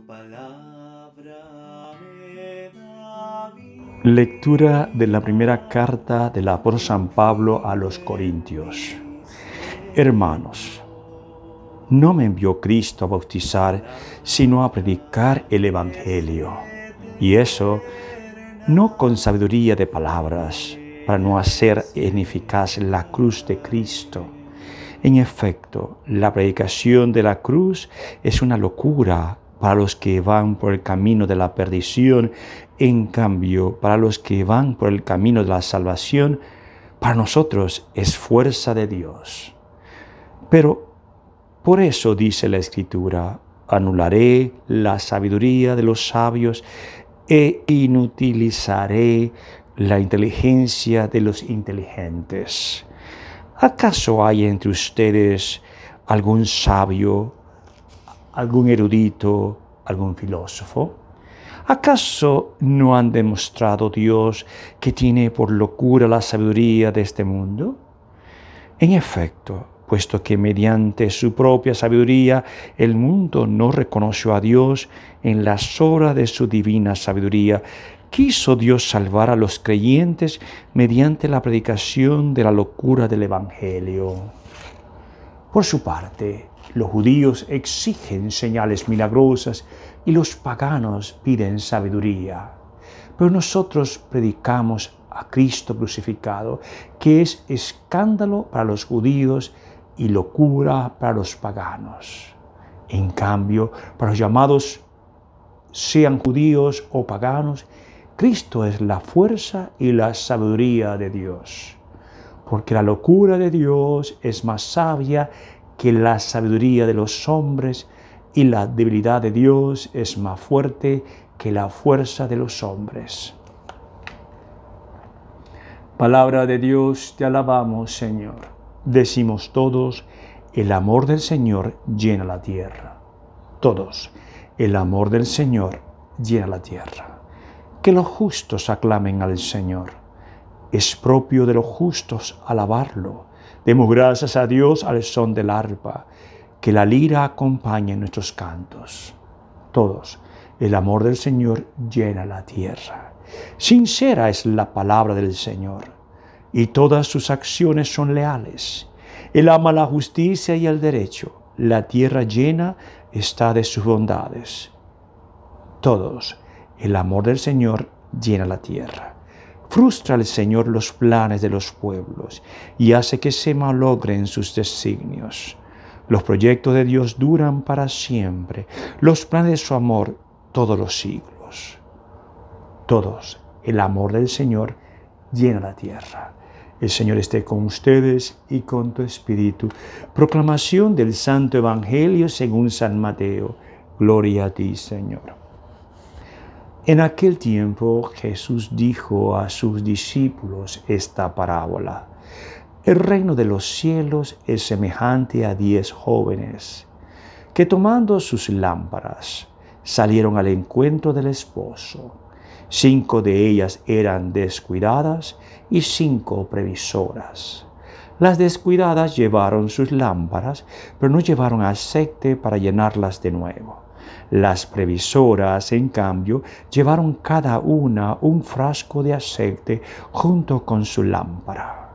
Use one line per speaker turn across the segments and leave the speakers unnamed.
palabra me da vida.
Lectura de la primera carta del apóstol San Pablo a los Corintios. Hermanos, no me envió Cristo a bautizar, sino a predicar el Evangelio. Y eso no con sabiduría de palabras, para no hacer ineficaz la cruz de Cristo. En efecto, la predicación de la cruz es una locura para los que van por el camino de la perdición. En cambio, para los que van por el camino de la salvación, para nosotros es fuerza de Dios. Pero por eso dice la Escritura: anularé la sabiduría de los sabios e inutilizaré la inteligencia de los inteligentes. ¿Acaso hay entre ustedes algún sabio, algún erudito, algún filósofo? ¿Acaso no han demostrado Dios que tiene por locura la sabiduría de este mundo? En efecto, puesto que mediante su propia sabiduría el mundo no reconoció a Dios en la sobra de su divina sabiduría, quiso Dios salvar a los creyentes mediante la predicación de la locura del Evangelio. Por su parte, los judíos exigen señales milagrosas y los paganos piden sabiduría. Pero nosotros predicamos a Cristo crucificado, que es escándalo para los judíos y locura para los paganos. En cambio, para los llamados, sean judíos o paganos, Cristo es la fuerza y la sabiduría de Dios. Porque la locura de Dios es más sabia que la sabiduría de los hombres, y la debilidad de Dios es más fuerte que la fuerza de los hombres. Palabra de Dios, te alabamos, Señor. Decimos todos: el amor del Señor llena la tierra. Todos: el amor del Señor llena la tierra. Que los justos aclamen al Señor. Es propio de los justos alabarlo. Demos gracias a Dios al son del arpa. Que la lira acompañe nuestros cantos. Todos: el amor del Señor llena la tierra. Sincera es la palabra del Señor, y todas sus acciones son leales. Él ama la justicia y el derecho. La tierra llena está de sus bondades. Todos: el amor del Señor llena la tierra. Frustra el Señor los planes de los pueblos y hace que se malogren sus designios. Los proyectos de Dios duran para siempre, los planes de su amor todos los siglos. Todos: el amor del Señor llena la tierra. El Señor esté con ustedes y con tu espíritu. Proclamación del Santo Evangelio según San Mateo. Gloria a ti, Señor. En aquel tiempo Jesús dijo a sus discípulos esta parábola: el reino de los cielos es semejante a 10 jóvenes que, tomando sus lámparas, salieron al encuentro del esposo. 5 de ellas eran descuidadas y 5 previsoras. Las descuidadas llevaron sus lámparas, pero no llevaron aceite para llenarlas de nuevo. Las previsoras, en cambio, llevaron cada una un frasco de aceite junto con su lámpara.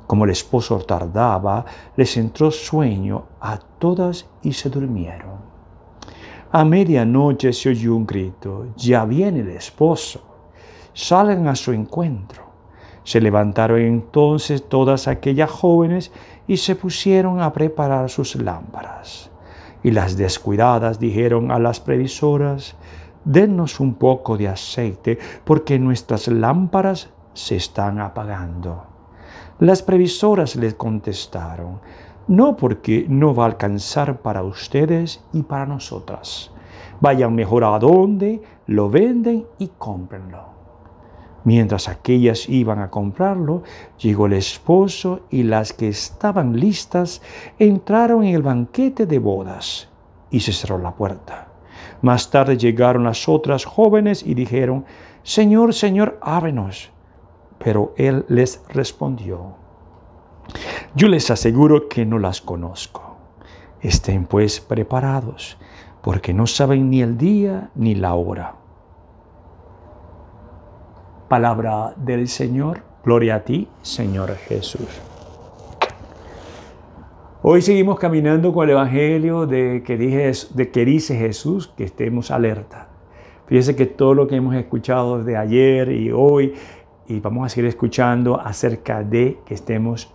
Como el esposo tardaba, les entró sueño a todas y se durmieron. A medianoche se oyó un grito: ya viene el esposo, salgan a su encuentro. Se levantaron entonces todas aquellas jóvenes y se pusieron a preparar sus lámparas. Y las descuidadas dijeron a las previsoras: dennos un poco de aceite, porque nuestras lámparas se están apagando. Las previsoras les contestaron: no, porque no va a alcanzar para ustedes y para nosotras. Vayan mejor a donde lo venden y cómprenlo. Mientras aquellas iban a comprarlo, llegó el esposo y las que estaban listas entraron en el banquete de bodas y se cerró la puerta. Más tarde llegaron las otras jóvenes y dijeron: Señor, Señor, ábrenos. Pero él les respondió: yo les aseguro que no las conozco. Estén pues preparados, porque no saben ni el día ni la hora. Palabra del Señor, gloria a ti, Señor Jesús. Hoy seguimos caminando con el Evangelio de que dice Jesús que estemos alerta. Fíjese que todo lo que hemos escuchado desde ayer y hoy, y vamos a seguir escuchando acerca de que estemos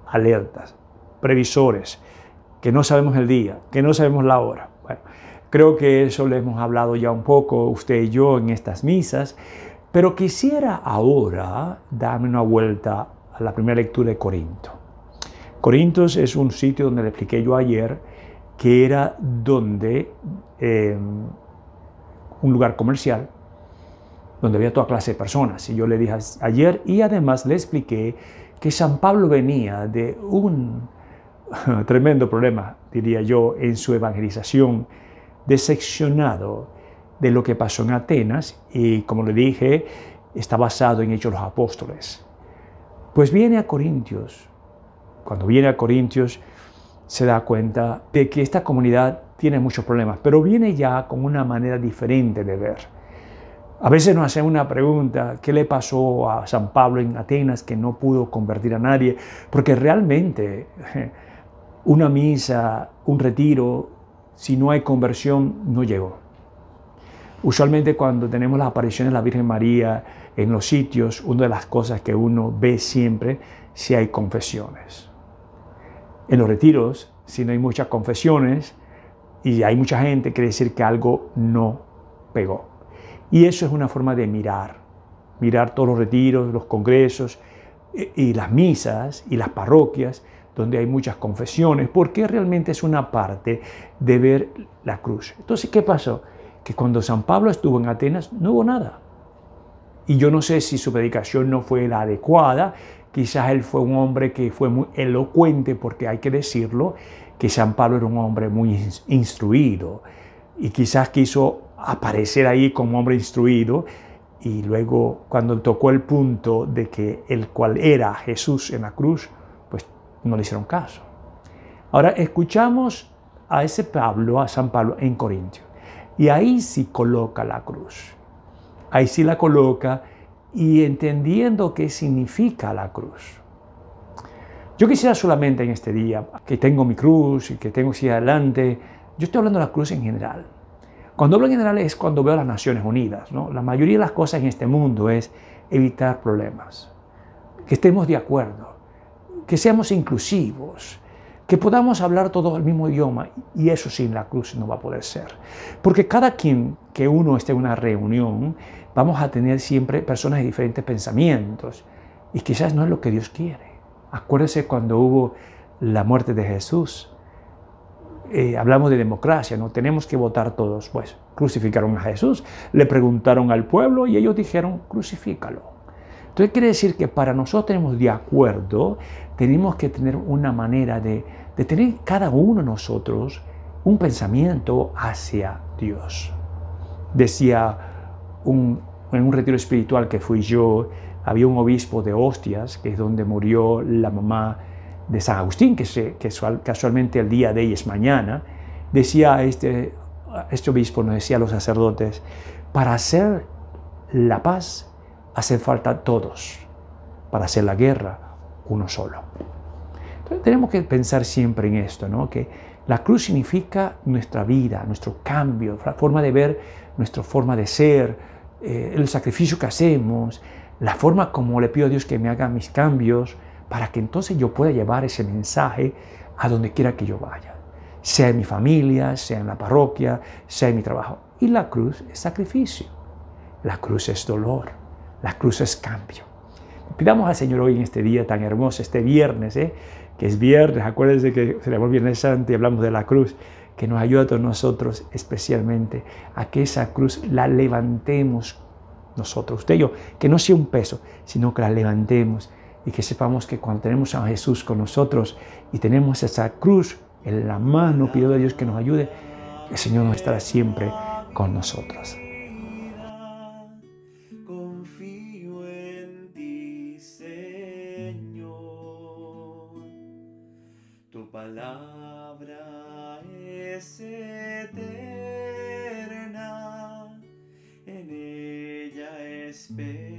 alertas, previsores, que no sabemos el día, que no sabemos la hora. Bueno, creo que eso lo hemos hablado ya un poco usted y yo en estas misas, pero quisiera ahora darme una vuelta a la primera lectura de Corinto. Corintios es un sitio donde le expliqué yo ayer que era donde un lugar comercial donde había toda clase de personas. Y yo le dije ayer, y además le expliqué que San Pablo venía de un tremendo problema, diría yo, en su evangelización, decepcionado de lo que pasó en Atenas, y como le dije, está basado en Hechos de los Apóstoles. Pues viene a Corintios. Cuando viene a Corintios se da cuenta de que esta comunidad tiene muchos problemas, pero viene ya con una manera diferente de ver. A veces nos hacen una pregunta, ¿qué le pasó a San Pablo en Atenas que no pudo convertir a nadie? Porque realmente una misa, un retiro, si no hay conversión, no llegó. Usualmente cuando tenemos las apariciones de la Virgen María en los sitios, una de las cosas que uno ve siempre, si hay confesiones. En los retiros, si no hay muchas confesiones y hay mucha gente, quiere decir que algo no pegó. Y eso es una forma de mirar todos los retiros, los congresos y las misas y las parroquias donde hay muchas confesiones, porque realmente es una parte de ver la cruz. Entonces, ¿qué pasó? Que cuando San Pablo estuvo en Atenas no hubo nada. Y yo no sé si su predicación no fue la adecuada. Quizás él fue un hombre que fue muy elocuente, porque hay que decirlo, que San Pablo era un hombre muy instruido y quizás quiso aparecer ahí como hombre instruido, y luego cuando tocó el punto de que el cual era Jesús en la cruz, pues no le hicieron caso. Ahora escuchamos a ese Pablo, a San Pablo en Corintios, y ahí sí coloca la cruz. Ahí sí la coloca, y entendiendo qué significa la cruz. Yo quisiera solamente en este día, que tengo mi cruz y que tengo hacia adelante, yo estoy hablando de la cruz en general. Cuando hablo en general es cuando veo las Naciones Unidas, ¿no? La mayoría de las cosas en este mundo es evitar problemas, que estemos de acuerdo, que seamos inclusivos, que podamos hablar todos el mismo idioma, y eso sin la cruz no va a poder ser. Porque cada quien que uno esté en una reunión, vamos a tener siempre personas de diferentes pensamientos, y quizás no es lo que Dios quiere. Acuérdese cuando hubo la muerte de Jesús. Hablamos de democracia, no tenemos que votar todos. Pues crucificaron a Jesús, le preguntaron al pueblo y ellos dijeron, crucifícalo. Entonces quiere decir que para nosotros tenemos de acuerdo, tenemos que tener una manera de tener cada uno de nosotros un pensamiento hacia Dios. Decía en un retiro espiritual que fui yo, había un obispo de Hostias, que es donde murió la mamá de San Agustín, que casualmente el día de ella es mañana. Decía este obispo, nos decía a los sacerdotes, para hacer la paz hacen falta todos, para hacer la guerra uno solo. Entonces tenemos que pensar siempre en esto, ¿no? Que la cruz significa nuestra vida, nuestro cambio, la forma de ver, nuestra forma de ser, el sacrificio que hacemos, la forma como le pido a Dios que me haga mis cambios, para que entonces yo pueda llevar ese mensaje a donde quiera que yo vaya, sea en mi familia, sea en la parroquia, sea en mi trabajo. Y la cruz es sacrificio, la cruz es dolor, la cruz es cambio. Pidamos al Señor hoy en este día tan hermoso, este viernes, que es viernes, acuérdense que celebramos Viernes Santo y hablamos de la cruz, que nos ayuda a todos nosotros especialmente a que esa cruz la levantemos nosotros, usted y yo, que no sea un peso, sino que la levantemos, y que sepamos que cuando tenemos a Jesús con nosotros y tenemos esa cruz en la mano, pido a Dios que nos ayude, el Señor nos estará siempre con nosotros.
Confío en ti, Señor. Tu palabra es eterna. espera.